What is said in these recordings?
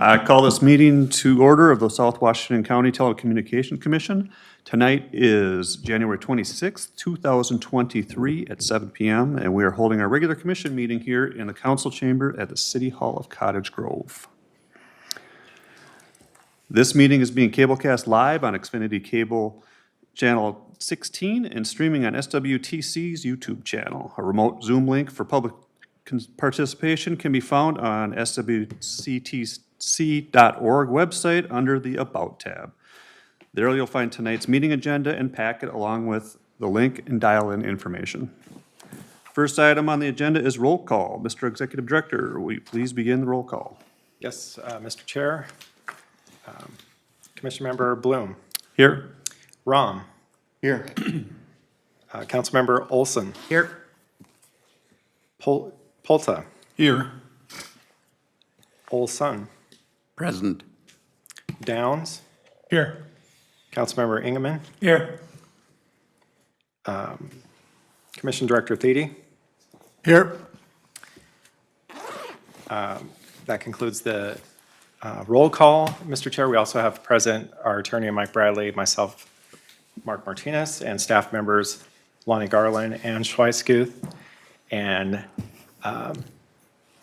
I call this meeting to order of the South Washington County Telecommunications Commission. Tonight is January 26th, 2023 at 7 p.m. and we are holding our regular commission meeting here in the council chamber at the City Hall of Cottage Grove. This meeting is being cablecast live on Xfinity Cable Channel 16 and streaming on SWTC's YouTube channel. A remote Zoom link for public participation can be found on swctc.org website under the About tab. There you'll find tonight's meeting agenda and packet along with the link and dial-in information. First item on the agenda is roll call. Mr. Executive Director, will you please begin the roll call? Yes, Mr. Chair. Commission Member Bloom. Here. Rom. Here. Councilmember Olson. Here. Polta. Here. Olson. Present. Downs. Here. Councilmember Ingeman. Here. Commission Director Thiede. Here. That concludes the roll call. Mr. Chair, we also have present our attorney Mike Bradley, myself, Mark Martinez, and staff members Lonnie Garland and Schweisguth. And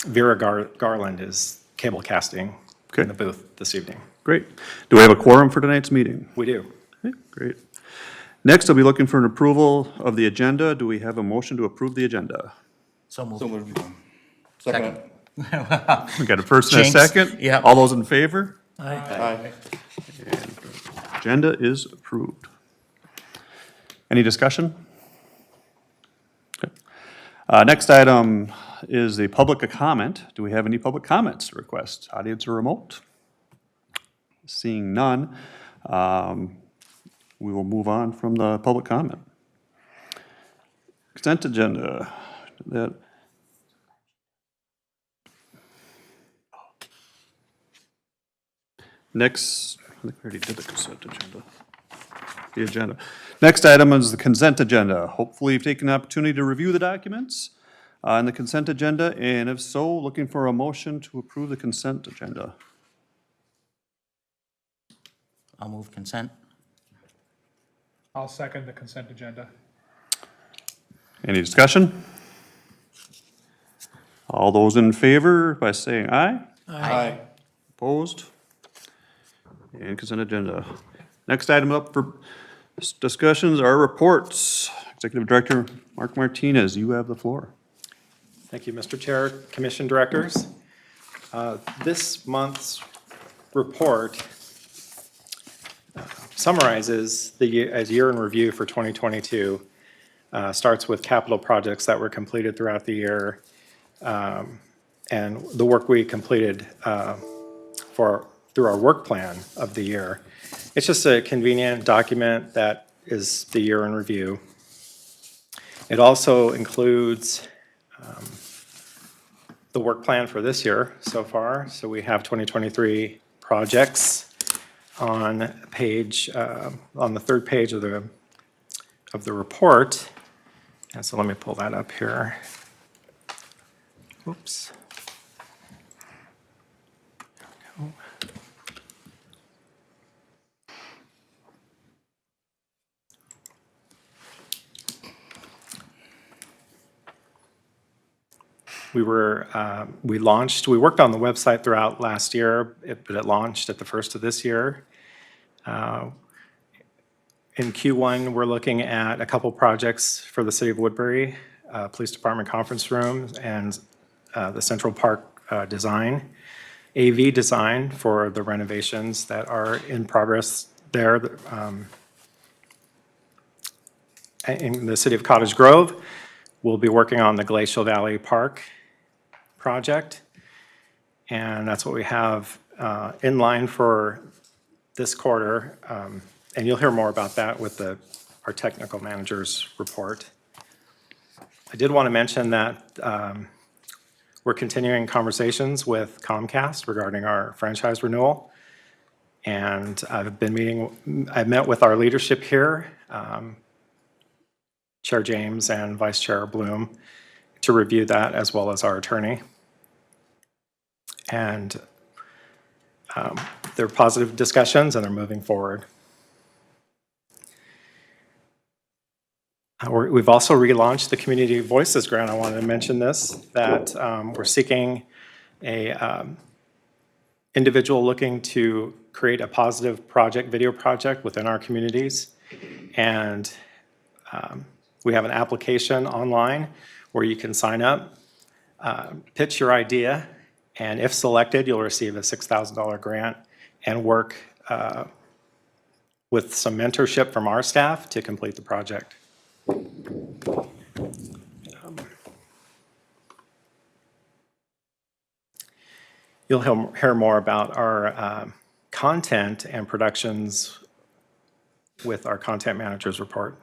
Vera Garland is cable casting in the booth this evening. Great. Do we have a quorum for tonight's meeting? We do. Okay, great. Next, I'll be looking for an approval of the agenda. Do we have a motion to approve the agenda? So moved. Second. We got a first and a Jinx. second? Yep. All those in favor? Aye. Agenda is approved. Any discussion? Okay. Next item is the public comment. Do we have any public comments requests, audience or remote? Seeing none, we will move on from the public comment. Consent agenda. Next, I think we already did the consent agenda. The agenda. Next item is the consent agenda. Hopefully you've taken the opportunity to review the documents on the consent agenda, and if so, looking for a motion to approve the consent agenda. I'll move consent. I'll second the consent agenda. Any discussion? All those in favor by saying aye? Aye. Opposed? And consent agenda. Next item up for discussions are reports. Executive Director Mark Martinez, you have the floor. Thank you, Mr. Chair, Commission Directors. This month's report summarizes the year in review for 2022. Starts with capital projects that were completed throughout the year and the work we completed through our work plan of the year. It's just a convenient document that is the year in review. It also includes the work plan for this year so far. So we have 2023 projects on page, on the third page of the report. And so let me pull that up here. Whoops. There we go. We worked on the website throughout last year, but it launched at the first of this year. In Q1, we're looking at a couple projects for the City of Woodbury, Police Department Conference Room and the Central Park design, AV design for the renovations that are in progress there. In the City of Cottage Grove, we'll be working on the Glacial Valley Park project. And that's what we have in line for this quarter. And you'll hear more about that with our technical manager's report. I did want to mention that we're continuing conversations with Comcast regarding our franchise renewal. And I've met with our leadership here, Chair James and Vice Chair Bloom, to review that as well as our attorney. And They're positive discussions and they're moving forward. We've also relaunched the Community Voices Grant. I wanted to mention this, that we're seeking a individual looking to create a positive project, video project within our communities. And we have an application online where you can sign up, pitch your idea, and if selected, you'll receive a $6,000 grant and work with some mentorship from our staff to complete the project. You'll hear more about our content and productions with our content manager's report.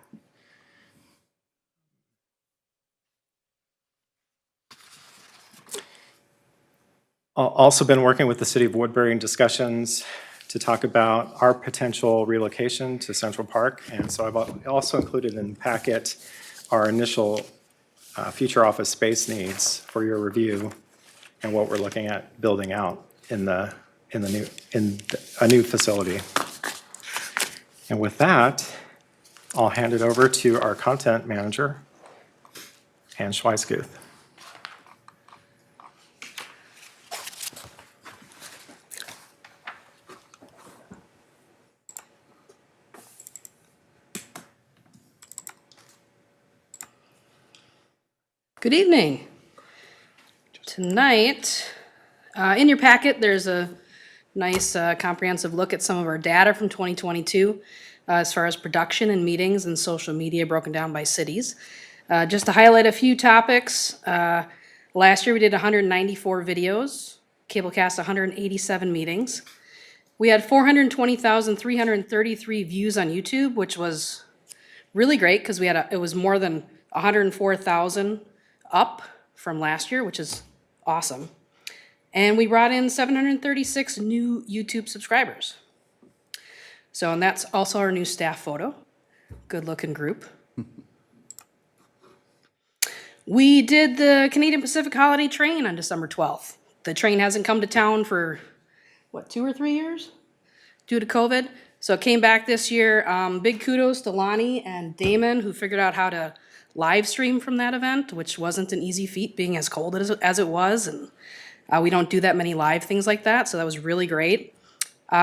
Also been working with the City of Woodbury in discussions to talk about our potential relocation to Central Park. And so I've also included in the packet our initial future office space needs for your review and what we're looking at building out in a new facility. And with that, I'll hand it over to our content manager, Ann Schweisguth. Good evening. Tonight, in your packet, there's a nice comprehensive look at some of our data from 2022 as far as production and meetings and social media broken down by cities. Just to highlight a few topics, last year we did 194 videos, cablecast 187 meetings. We had 420,333 views on YouTube, which was really great because it was more than 104,000 up from last year, which is awesome. And we brought in 736 new YouTube subscribers. And that's also our new staff photo. Good looking group. We did the Canadian Pacific Holiday Train on December 12th. The train hasn't come to town for, 2 or 3 years? Due to COVID. So it came back this year. Big kudos to Lonnie and Damon, who figured out how to live stream from that event, which wasn't an easy feat being as cold as it was. And we don't do that many live things like that, so that was really great.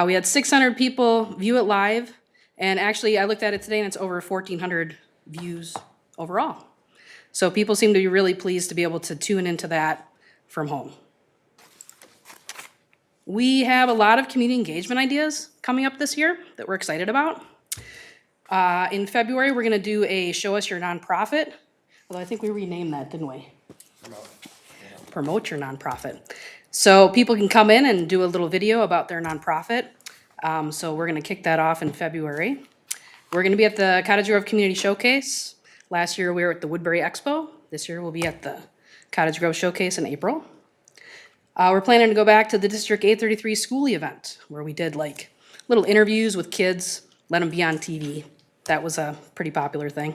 We had 600 people view it live. And actually, I looked at it today and it's over 1,400 views overall. So people seem to be really pleased to be able to tune into that from home. We have a lot of community engagement ideas coming up this year that we're excited about. In February, we're going to do a Show Us Your Nonprofit, although I think we renamed that, didn't we? Promote Your Nonprofit. So people can come in and do a little video about their nonprofit. So we're going to kick that off in February. We're going to be at the Cottage Grove Community Showcase. Last year, we were at the Woodbury Expo. This year, we'll be at the Cottage Grove Showcase in April. We're planning to go back to the District 833 Schoolie event, where we did like little interviews with kids, let them be on TV. That was a pretty popular thing.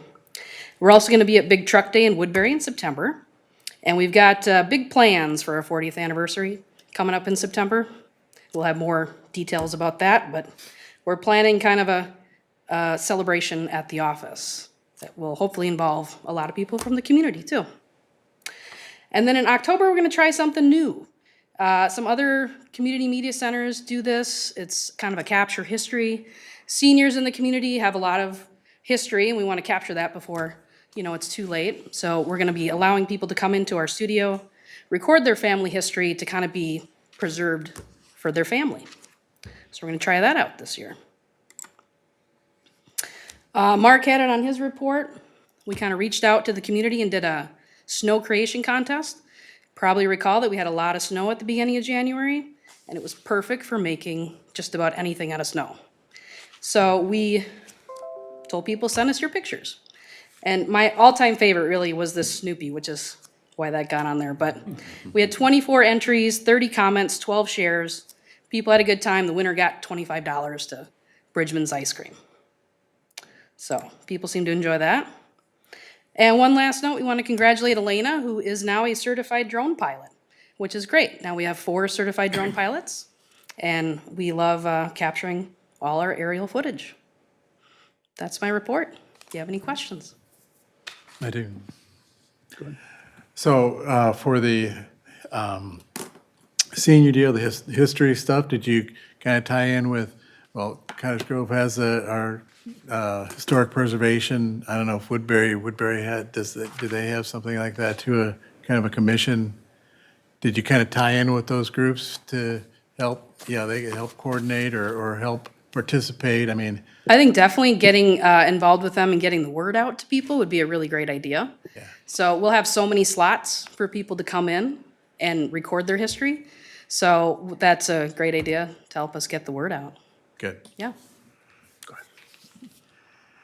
We're also going to be at Big Truck Day in Woodbury in September. And we've got big plans for our 40th anniversary coming up in September. We'll have more details about that, but we're planning kind of a celebration at the office that will hopefully involve a lot of people from the community too. And then in October, we're going to try something new. Some other community media centers do this. It's kind of a capture history. Seniors in the community have a lot of history, and we want to capture that before it's too late. So we're going to be allowing people to come into our studio, record their family history to kind of be preserved for their family. So we're going to try that out this year. Mark had it on his report. We kind of reached out to the community and did a snow creation contest. Probably recall that we had a lot of snow at the beginning of January, and it was perfect for making just about anything out of snow. So we told people, send us your pictures. And my all-time favorite really was this Snoopy, which is why that got on there. But we had 24 entries, 30 comments, 12 shares. People had a good time. The winner got $25 to Bridgman's Ice Cream. So people seem to enjoy that. And one last note, we want to congratulate Elena, who is now a certified drone pilot, which is great. Now we have 4 certified drone pilots. And we love capturing all our aerial footage. That's my report. Do you have any questions? I do. So for the senior deal, the history stuff, did you kind of tie in with, well, Cottage Grove has our historic preservation. I don't know if Woodbury had, do they have something like that too, a kind of a commission? Did you kind of tie in with those groups to help, they could help coordinate or help participate? I mean, I think definitely getting involved with them and getting the word out to people would be a really great idea. Yeah. So we'll have so many slots for people to come in and record their history. So that's a great idea to help us get the word out. good. Yeah.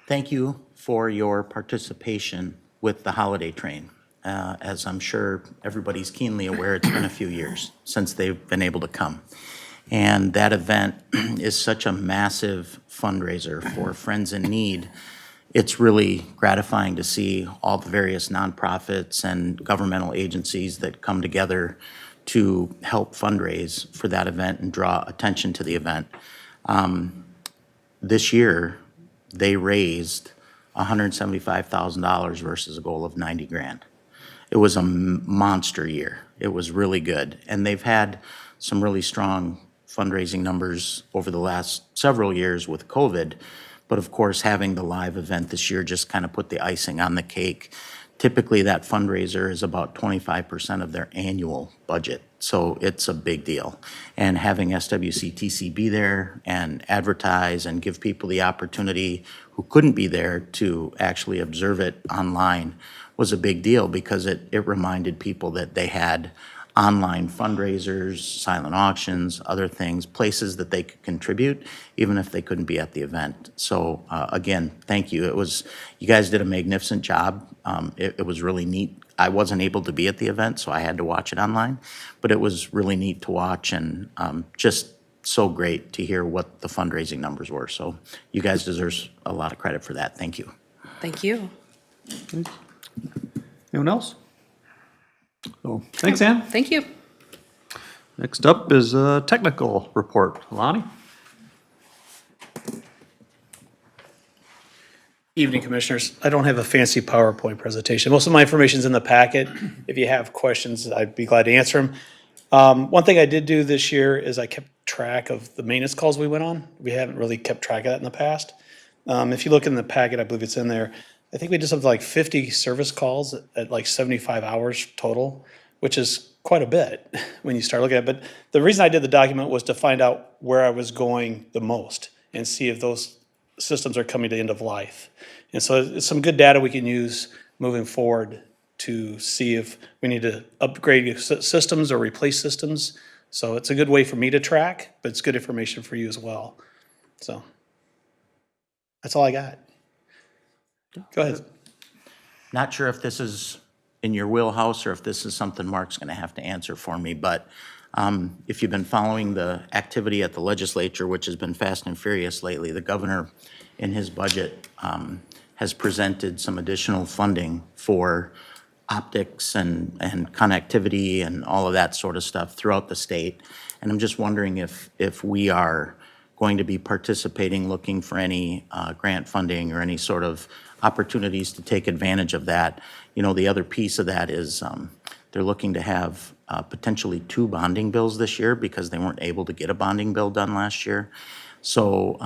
Thank you for your participation with the holiday train. As I'm sure everybody's keenly aware, it's been a few years since they've been able to come. And that event is such a massive fundraiser for Friends in Need. It's really gratifying to see all the various nonprofits and governmental agencies that come together to help fundraise for that event and draw attention to the event. This year, they raised $175,000 versus a goal of 90 grand. It was a monster year. It was really good. And they've had some really strong fundraising numbers over the last several years with COVID. But of course, having the live event this year just kind of put the icing on the cake. Typically, that fundraiser is about 25% of their annual budget. So it's a big deal. And having SWCTC be there and advertise and give people the opportunity who couldn't be there to actually observe it online was a big deal, because it reminded people that they had online fundraisers, silent auctions, other things, places that they could contribute, even if they couldn't be at the event. So again, thank you. You guys did a magnificent job. It was really neat. I wasn't able to be at the event, so I had to watch it online, but it was really neat to watch, and just so great to hear what the fundraising numbers were. So you guys deserve a lot of credit for that. Thank you. Thank you. Anyone else? So, thanks, Ann. Thank you. Next up is a technical report. Lonnie? Evening, Commissioners. I don't have a fancy PowerPoint presentation. Most of my information's in the packet. If you have questions, I'd be glad to answer them. One thing I did do this year is I kept track of the maintenance calls we went on. We haven't really kept track of that in the past. If you look in the packet, I believe it's in there, I think we did something like 50 service calls at like 75 hours total, which is quite a bit when you start looking at it. But the reason I did the document was to find out where I was going the most and see if those systems are coming to end of life. And so it's some good data we can use moving forward to see if we need to upgrade systems or replace systems. So it's a good way for me to track, but it's good information for you as well. So that's all I got. Go ahead. Not sure if this is in your wheelhouse or if this is something Mark's going to have to answer for me, but if you've been following the activity at the legislature, which has been fast and furious lately, the governor in his budget has presented some additional funding for optics and connectivity and all of that sort of stuff throughout the state. And I'm just wondering if we are going to be participating, looking for any grant funding or any sort of opportunities to take advantage of that. You know, the other piece of that is they're looking to have potentially 2 bonding bills this year because they weren't able to get a bonding bill done last year. So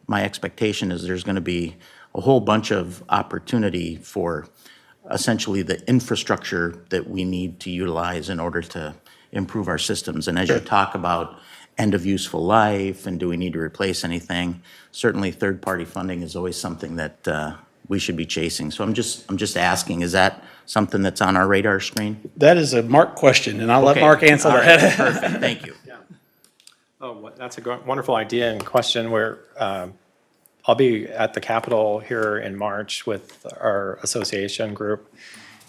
my expectation is there's going to be a whole bunch of opportunity for essentially the infrastructure that we need to utilize in order to improve our systems. And as you talk about end of useful life and do we need to replace anything, certainly third-party funding is always something that we should be chasing. So I'm just asking, is that something that's on our radar screen? That is a Mark question, and I'll let Okay. Mark answer All right, that. perfect, thank you. Oh, that's a wonderful idea and question. Where I'll be at the Capitol here in March with our association group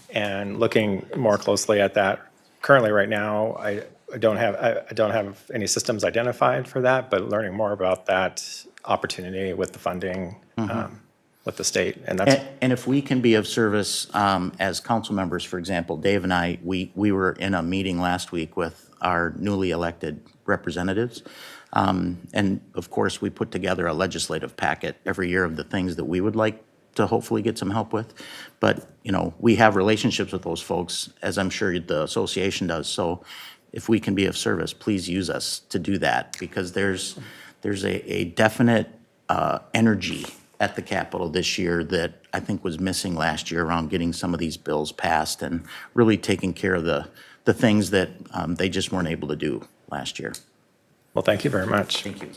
and looking more closely at that. Currently, right now, I don't have any systems identified for that, but learning more about that opportunity with the funding with the state, and that's And if we can be of service as council members, for example, Dave and I, we were in a meeting last week with our newly elected representatives And of course, we put together a legislative packet every year of the things that we would like to hopefully get some help with. But, you know, we have relationships with those folks, as I'm sure the association does. So if we can be of service, please use us to do that, because there's a definite energy at the Capitol this year that I think was missing last year around getting some of these bills passed and really taking care of the things that they just weren't able to do last year. Well, thank you very much. Thank you.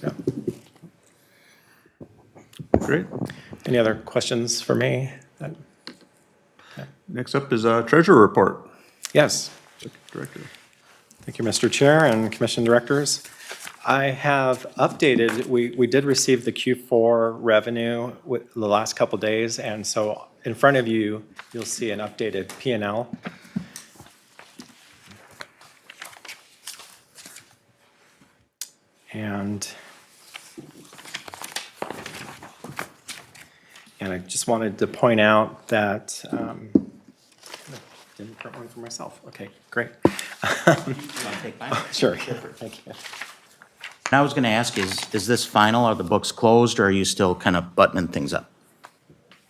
Great. Any other questions for me? Next up is treasurer report. Yes. Director. Thank you, Mr. Chair and Commission Directors. I have updated, we did receive the Q4 revenue with the last couple days, and so in front of you, you'll see an updated P&L. And I just wanted to point out that, didn't print one for myself. Okay, great. Sure, thank you. And I was going to ask, is this final? Are the books closed, or are you still kind of buttoning things up?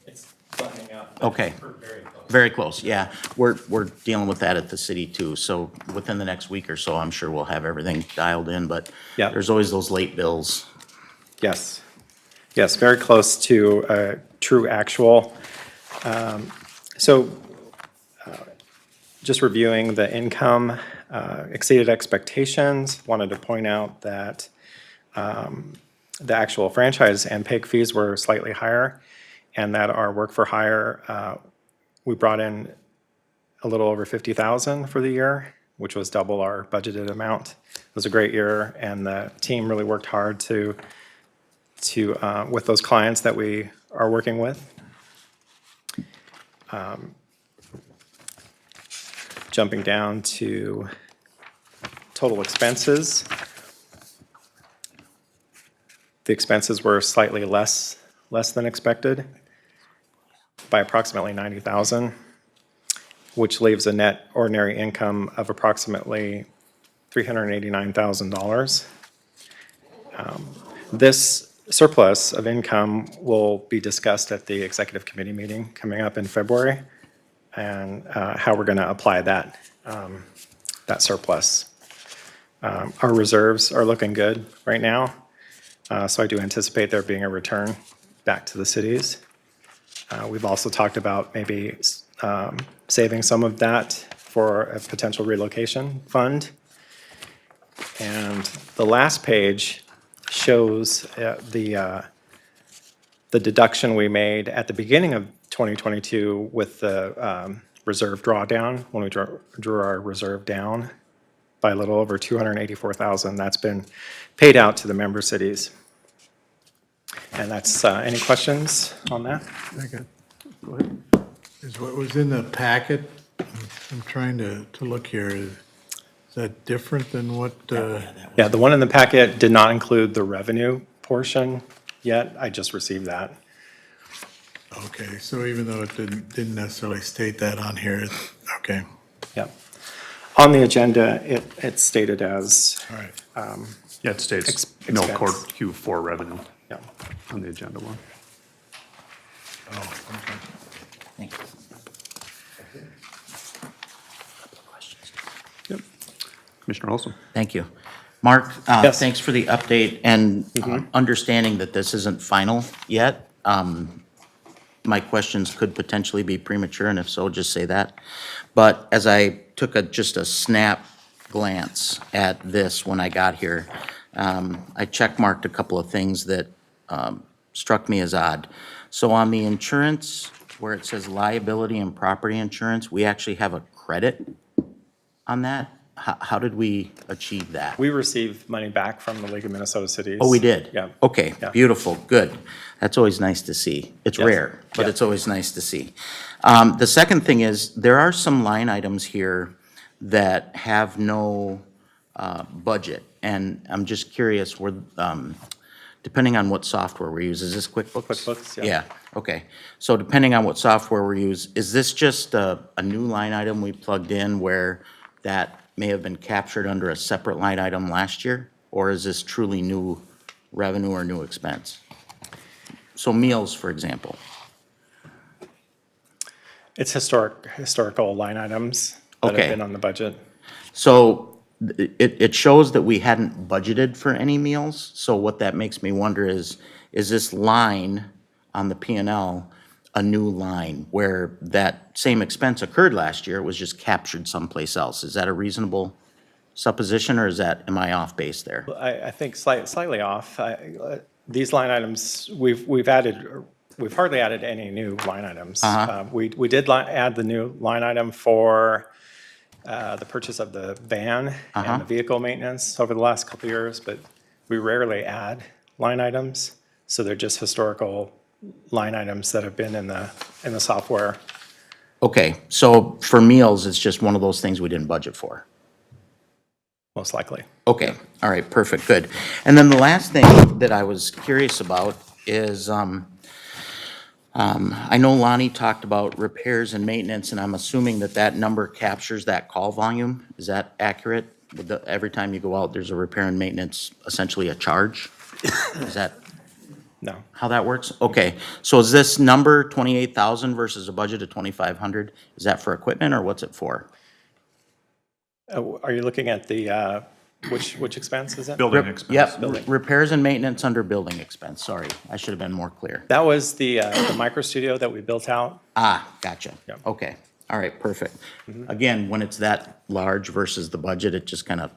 It's buttoning up. Okay. We're very close. Very close, yeah. We're dealing with that at the city too, so within the next week or so, I'm sure we'll have everything dialed in, but Yeah. there's always those late bills. Yes, yes, very close to true actual. So just reviewing the income exceeded expectations. Wanted to point out that the actual franchise and PEG fees were slightly higher, and that our work for hire, we brought in a little over 50,000 for the year, which was double our budgeted amount. It was a great year, and the team really worked hard to with those clients that we are working with. Jumping down to total expenses. The expenses were slightly less than expected by approximately 90,000, which leaves a net ordinary income of approximately $389,000. This surplus of income will be discussed at the executive committee meeting coming up in February, and how we're going to apply that surplus. Our reserves are looking good right now, so I do anticipate there being a return back to the cities. We've also talked about maybe saving some of that for a potential relocation fund. And the last page shows the deduction we made at the beginning of 2022 with the reserve drawdown, when we drew our reserve down by a little over 284,000. That's been paid out to the member cities. And that's, any questions on that? Second. Go ahead. Is what was in the packet, I'm trying to look here, is that different than what, Yeah, the one in the packet did not include the revenue portion yet. I just received that. okay, so even though it didn't necessarily state that on here, okay, Yep. On the agenda, it's stated as, all right. Yeah, it states Expense. no core Q4 revenue yeah. on the agenda one. Oh, okay. Thank you. Yep. Commissioner Olson. Thank you. Mark, Yes. thanks for the update and understanding that this isn't final yet. My questions could potentially be premature, and if so, just say that. But as I took just a snap glance at this when I got here, I checkmarked a couple of things that struck me as odd. So on the insurance, where it says liability and property insurance, we actually have a credit on that. How did we achieve that? We received money back from the League of Minnesota Cities. Oh, we did? Yeah. Okay, Yeah. beautiful, good. That's always nice to see. It's Yes. rare, but Yeah. it's always nice to see. The second thing is, there are some line items here that have no budget. And I'm just curious, depending on what software we use, is this QuickBooks? QuickBooks, yeah. Yeah, okay. So depending on what software we use, is this just a new line item we plugged in where that may have been captured under a separate line item last year? or is this truly new revenue or new expense? So meals, for example. It's historical line items that Okay. have been on the budget. So it shows that we hadn't budgeted for any meals. So what that makes me wonder is this line on the P and L a new line where that same expense occurred last year, it was just captured someplace else? Is that a reasonable supposition, or am I off base there? I think slightly off. These line items, we've hardly added any new line items. We did add the new line item for the purchase of the van and the vehicle maintenance over the last couple of years, but we rarely add line items. So they're just historical line items that have been in the software. Okay, so for meals, it's just one of those things we didn't budget for. Most likely. Okay, all right, perfect, good. And then the last thing that I was curious about is, I know Lonnie talked about repairs and maintenance, and I'm assuming that number captures that call volume. Is that accurate? Every time you go out, there's a repair and maintenance, essentially a charge? Is that No. how that works? Okay, so is this number 28,000 versus a budget of 2,500? Is that for equipment, or what's it for? Are you looking at the, which expense is it? Building expense. Yep, repairs and maintenance under building expense, sorry, I should have been more clear. That was the micro studio that we built out. Ah, gotcha. Yep. Okay, all right, perfect. Again, when it's that large versus the budget, it just kind of,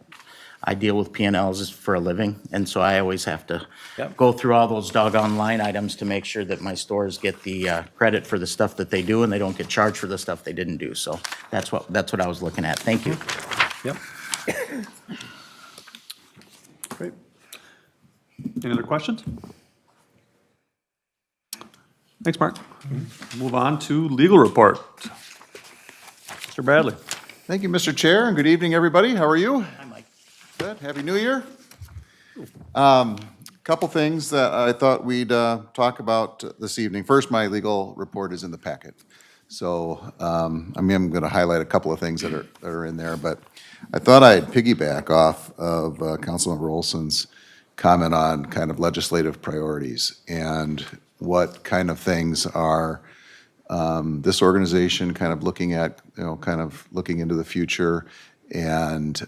I deal with P&Ls for a living, and so I always have to Yep. go through all those doggone line items to make sure that my stores get the credit for the stuff that they do, and they don't get charged for the stuff they didn't do. So that's what I was looking at. Thank you. Yep. Great. Any other questions? Thanks, Mark. Move on to legal report. Mr. Bradley. Thank you, Mr. Chair, and good evening, everybody. How are you? Hi, Mike. Good. Happy New Year. Couple things that I thought we'd talk about this evening. First, my legal report is in the packet. So, I'm going to highlight a couple of things that are in there, but I thought I'd piggyback off of Councilmember Olson's comment on kind of legislative priorities and what kind of things are this organization kind of looking at, kind of looking into the future, and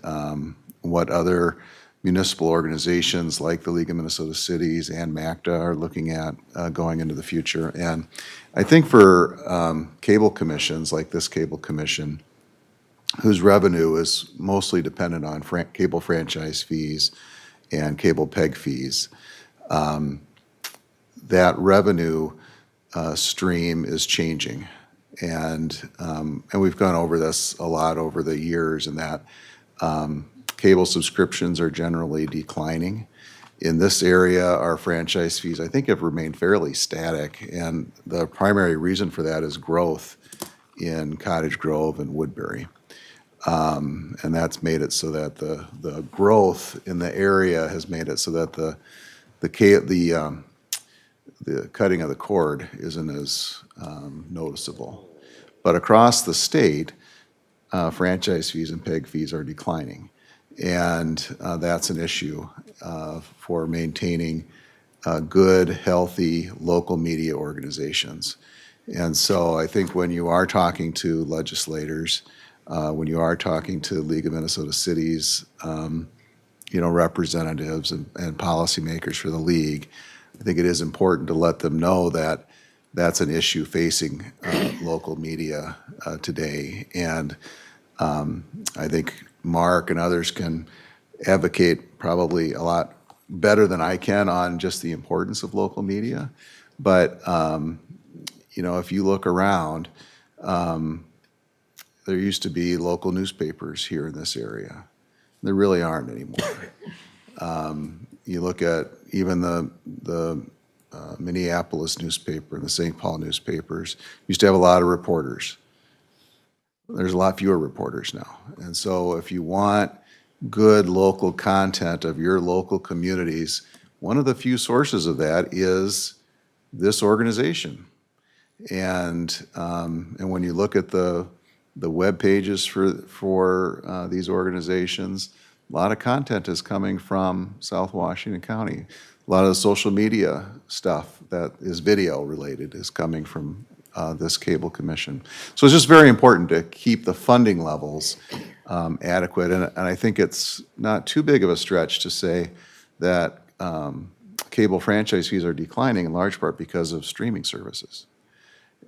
what other municipal organizations like the League of Minnesota Cities and MACTA are looking at going into the future. And I think for cable commissions like this cable commission, whose revenue is mostly dependent on cable franchise fees and cable peg fees, that revenue stream is changing. And we've gone over this a lot over the years, and that cable subscriptions are generally declining. In this area, our franchise fees, I think, have remained fairly static, and the primary reason for that is growth in Cottage Grove and Woodbury. And that's made it so that the growth in the area has made it so that the cutting of the cord isn't as noticeable. But across the state, franchise fees and peg fees are declining. And that's an issue for maintaining good, healthy local media organizations. And so I think when you are talking to legislators, when you are talking to League of Minnesota Cities, representatives and policymakers for the league, I think it is important to let them know that that's an issue facing local media today. And I think Mark and others can advocate probably a lot better than I can on just the importance of local media. But, if you look around, there used to be local newspapers here in this area. There really aren't anymore. You look at even the Minneapolis newspaper and the St. Paul newspapers, used to have a lot of reporters. There's a lot fewer reporters now. And so if you want good local content of your local communities, one of the few sources of that is this organization. And when you look at the web pages for these organizations, a lot of content is coming from South Washington County. A lot of the social media stuff that is video related is coming from this cable commission. So it's just very important to keep the funding levels adequate. And I think it's not too big of a stretch to say that cable franchise fees are declining in large part because of streaming services.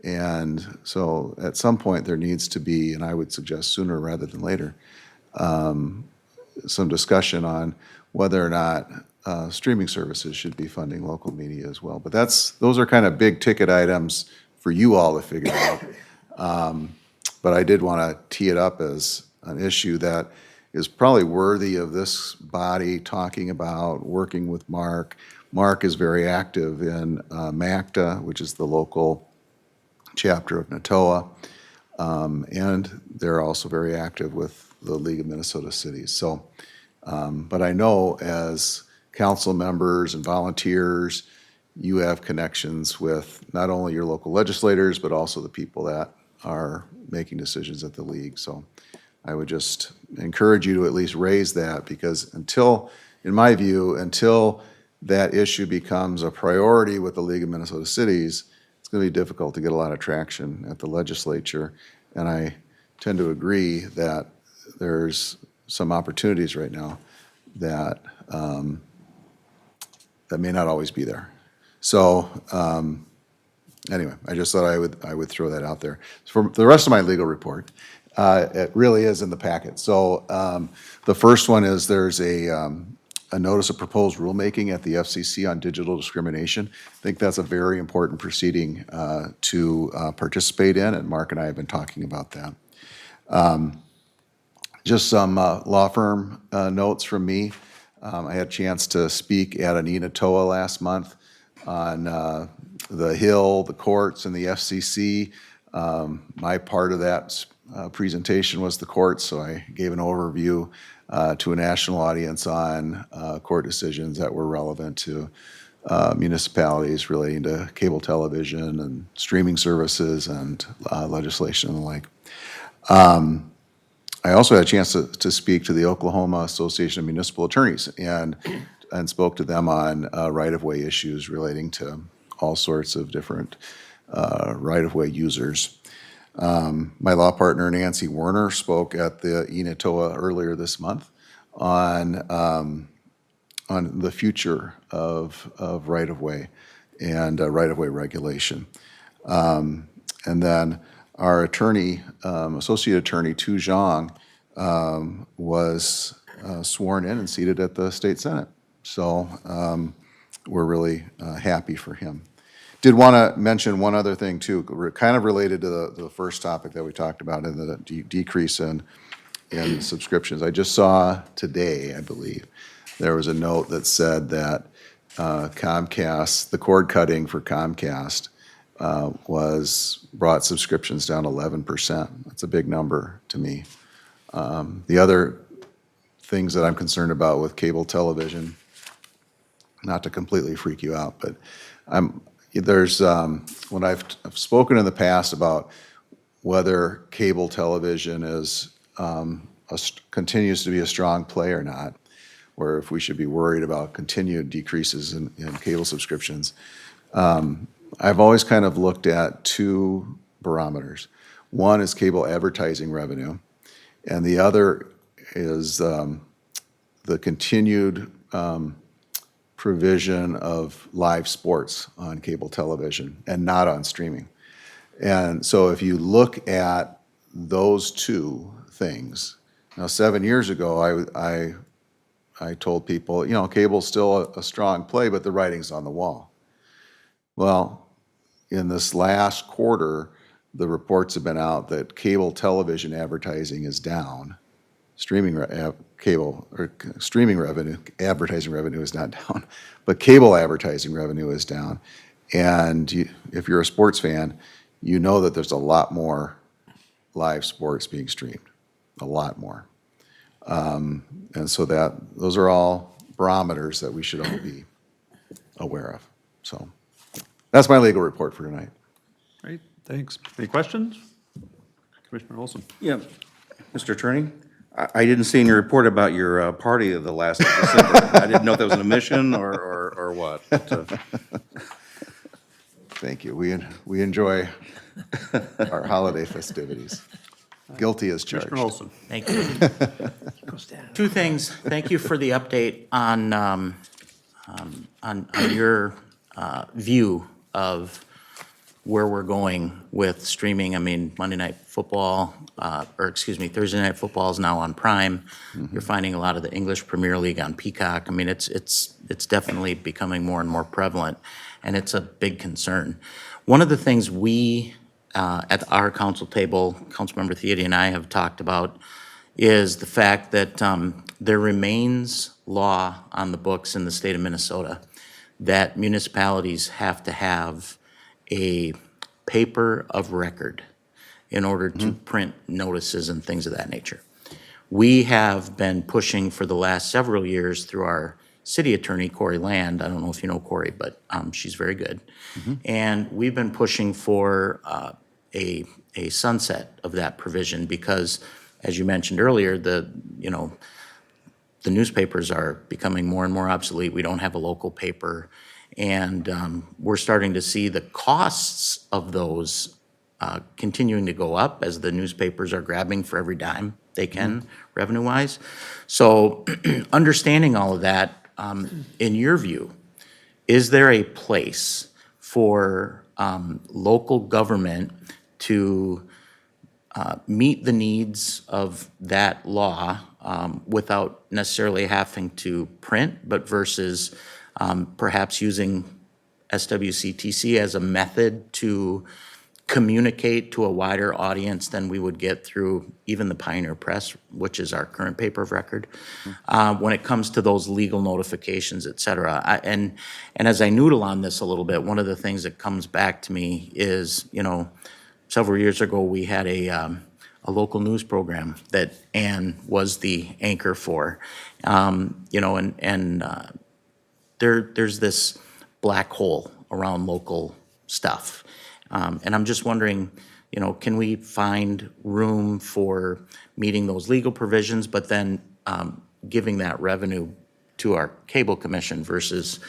And so at some point there needs to be, and I would suggest sooner rather than later, some discussion on whether or not streaming services should be funding local media as well. But those are kind of big ticket items for you all to figure out. But I did want to tee it up as an issue that is probably worthy of this body talking about, working with Mark. Mark is very active in MACTA, which is the local chapter of NATOA, and they're also very active with the League of Minnesota Cities. So, but I know as council members and volunteers, you have connections with not only your local legislators, but also the people that are making decisions at the league. So I would just encourage you to at least raise that, because until, in my view, until that issue becomes a priority with the League of Minnesota Cities, it's going to be difficult to get a lot of traction at the legislature. And I tend to agree that there's some opportunities right now that that may not always be there. So anyway, I just thought I would throw that out there. For the rest of my legal report, it really is in the packet. So the first one is there's a notice of proposed rulemaking at the FCC on digital discrimination. I think that's a very important proceeding to participate in, and Mark and I have been talking about that. Just some law firm notes from me. I had a chance to speak at an ENATOA last month on the Hill, the courts, and the FCC. My part of that presentation was the courts, so I gave an overview to a national audience on court decisions that were relevant to municipalities relating to cable television and streaming services and legislation and the like. I also had a chance to speak to the Oklahoma Association of Municipal Attorneys and spoke to them on right-of-way issues relating to all sorts of different right-of-way users. My law partner Nancy Werner spoke at the ENATOA earlier this month on the future of right-of-way and right-of-way regulation. And then our attorney, Associate Attorney Tu Zhang, was sworn in and seated at the State Senate. So we're really happy for him. Did want to mention one other thing too, kind of related to the first topic that we talked about, in the decrease in subscriptions. I just saw today, I believe, there was a note that said that Comcast, the cord cutting for Comcast brought subscriptions down 11%. That's a big number to me. The other things that I'm concerned about with cable television, not to completely freak you out, but when I've spoken in the past about whether cable television is continues to be a strong play or not, or if we should be worried about continued decreases in cable subscriptions, I've always kind of looked at two barometers. One is cable advertising revenue, and the other is the continued provision of live sports on cable television and not on streaming. And so if you look at those two things, now 7 years ago, I told people, cable's still a strong play, but the writing's on the wall. Well, in this last quarter, the reports have been out that cable television advertising is down. Streaming revenue, advertising revenue is not down, but cable advertising revenue is down. And if you're a sports fan, you know that there's a lot more live sports being streamed, a lot more. And so those are all barometers that we should all be aware of. So that's my legal report for tonight. Great, thanks. Any questions? Commissioner Olson? Yeah, Mr. Attorney, I didn't see in your report about your party of the last of December. I didn't know if that was an omission or what. But, Thank you. We enjoy our holiday festivities. Guilty as charged. Commissioner Olson. Thank you. Two things. Thank you for the update on your view of where we're going with streaming. I mean, Monday Night Football, Thursday Night Football is now on Prime. You're finding a lot of the English Premier League on Peacock. I mean, it's definitely becoming more and more prevalent, and it's a big concern. One of the things we, at our council table, Councilmember Theody and I have talked about is the fact that there remains law on the books in the state of Minnesota that municipalities have to have a paper of record in order to print notices and things of that nature. We have been pushing for the last several years through our city attorney, Corey Land. I don't know if you know Corey, but she's very good. And we've been pushing for a sunset of that provision because, as you mentioned earlier, the newspapers are becoming more and more obsolete. We don't have a local paper. And we're starting to see the costs of those continuing to go up as the newspapers are grabbing for every dime they can, revenue-wise. So understanding all of that, in your view, is there a place for local government to meet the needs of that law without necessarily having to print, but versus perhaps using SWCTC as a method to communicate to a wider audience than we would get through even the Pioneer Press, which is our current paper of record, when it comes to those legal notifications, et cetera. And as I noodle on this a little bit, one of the things that comes back to me is, several years ago, we had a local news program that Ann was the anchor for, there's this black hole around local stuff. And I'm just wondering, can we find room for meeting those legal provisions, but then giving that revenue to our cable commission versus,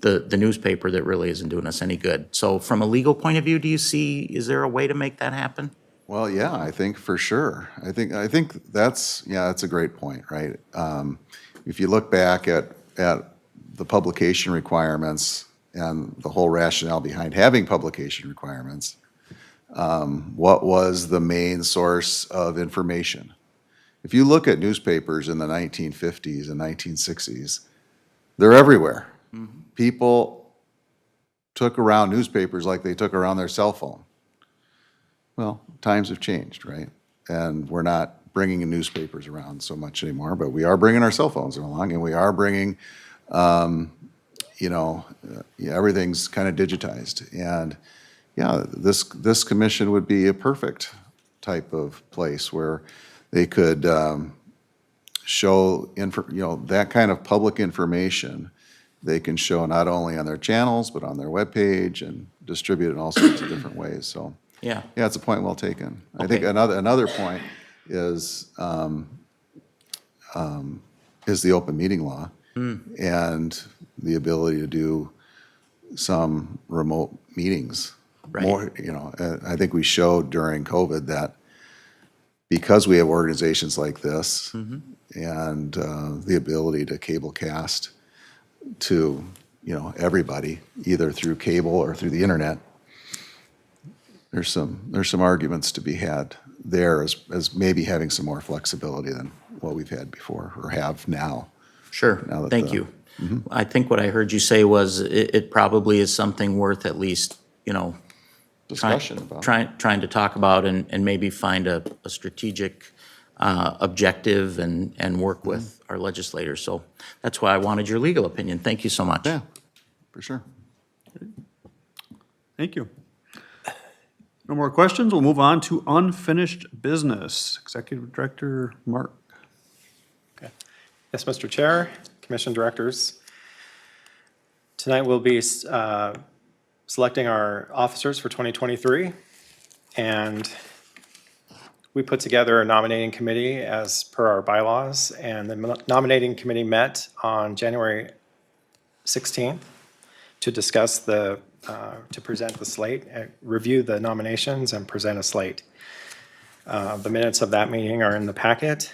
the newspaper that really isn't doing us any good? So from a legal point of view, is there a way to make that happen? Well, yeah, I think for sure. I think that's a great point, right? If you look back at the publication requirements and the whole rationale behind having publication requirements, what was the main source of information? If you look at newspapers in the 1950s and 1960s, they're everywhere. People took around newspapers like they took around their cell phone. Well, times have changed, right? And we're not bringing newspapers around so much anymore, but we are bringing our cell phones along, and we are bringing, everything's kind of digitized. And yeah, this commission would be a perfect type of place where they could show, that kind of public information. They can show not only on their channels, but on their webpage and distribute it in all sorts of different ways, so. Yeah. Yeah, it's a point well taken. I think another point is the open meeting law and the ability to do some remote meetings. Right. More, I think we showed during COVID that because we have organizations like this and the ability to cable cast to, everybody, either through cable or through the internet, there's some arguments to be had there as maybe having some more flexibility than what we've had before or have now. Sure, Now that thank you. I think what I heard you say was it probably is something worth at least, Discussion about. trying to talk about and maybe find a strategic objective and work with our legislators. So that's why I wanted your legal opinion. Thank you so much. Yeah, for sure. Thank you. No more questions. We'll move on to unfinished business. Executive Director Mark. Yes, Mr. Chair, Commission Directors. Tonight we'll be selecting our officers for 2023. And we put together a nominating committee as per our bylaws, and the nominating committee met on January 16th to discuss to present the slate, review the nominations and present a slate. The minutes of that meeting are in the packet.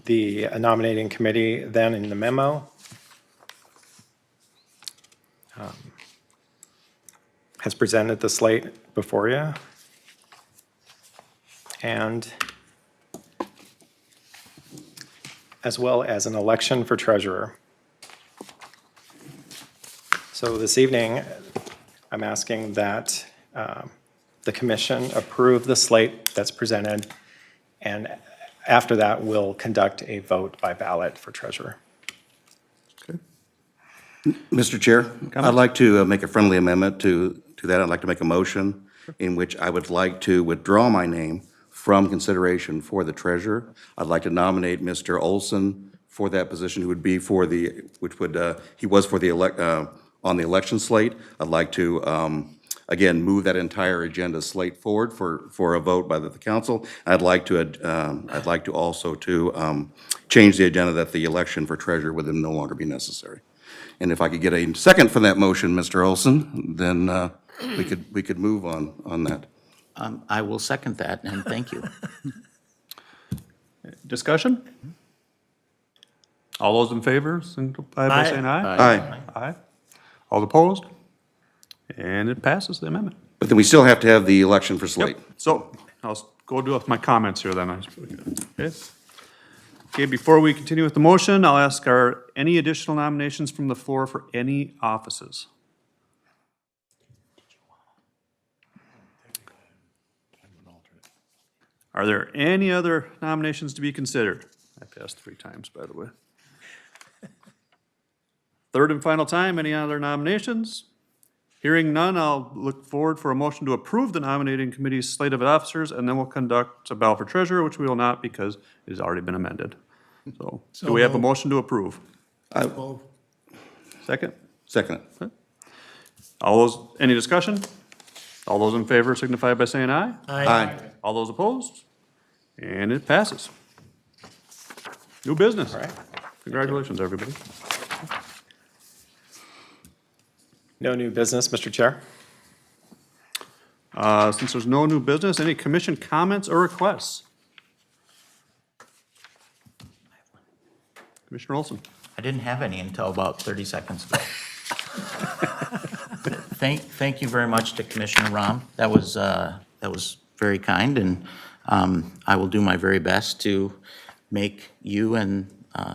The nominating committee then in the memo has presented the slate before you. And as well as an election for treasurer. So this evening, I'm asking that the commission approve the slate that's presented, and after that, we'll conduct a vote by ballot for treasurer. Mr. Chair, I'd like to make a friendly amendment to that. I'd like to make a motion in which I would like to withdraw my name from consideration for the treasurer. I'd like to nominate Mr. Olson for that position, who would be for the, he was for the on the election slate. I'd like to, again, move that entire agenda slate forward for a vote by the council. I'd like to also to change the agenda that the election for treasurer would then no longer be necessary. And if I could get a second for that motion, Mr. Olson, then we could move on that. I will second that, and thank you. Discussion? All those in favor, signify by saying aye. Aye. Aye. All opposed? And it passes the amendment. But then we still have to have the election for slate. So I'll go do my comments here then. Okay. Okay, before we continue with the motion, I'll ask, are any additional nominations from the floor for any offices? Are there any other nominations to be considered? I passed 3 times, by the way. Third and final time, any other nominations? Hearing none, I'll look forward for a motion to approve the nominating committee's slate of officers, and then we'll conduct a ballot for treasurer, which we will not because it has already been amended. So, do we have a motion to approve? Second? Second. All those, any discussion? All those in favor signify by saying aye. Aye. All those opposed? And it passes. New business. All right. Congratulations, everybody. No new business, Mr. Chair. Since there's no new business, any commission comments or requests? Commissioner Olson. I didn't have any until about 30 seconds ago. Thank you very much to Commissioner Rahm. That was very kind, and I will do my very best to make you and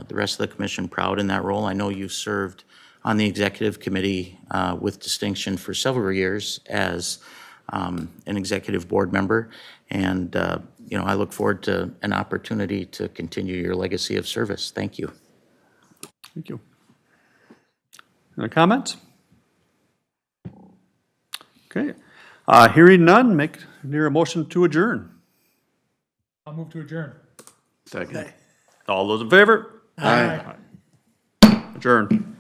the rest of the commission proud in that role. I know you've served on the executive committee with distinction for several years as an executive board member, and I look forward to an opportunity to continue your legacy of service. Thank you. Thank you. Any comments? Okay. Hearing none, near a motion to adjourn. I'll move to adjourn. Second. All those in favor? Aye. Adjourn.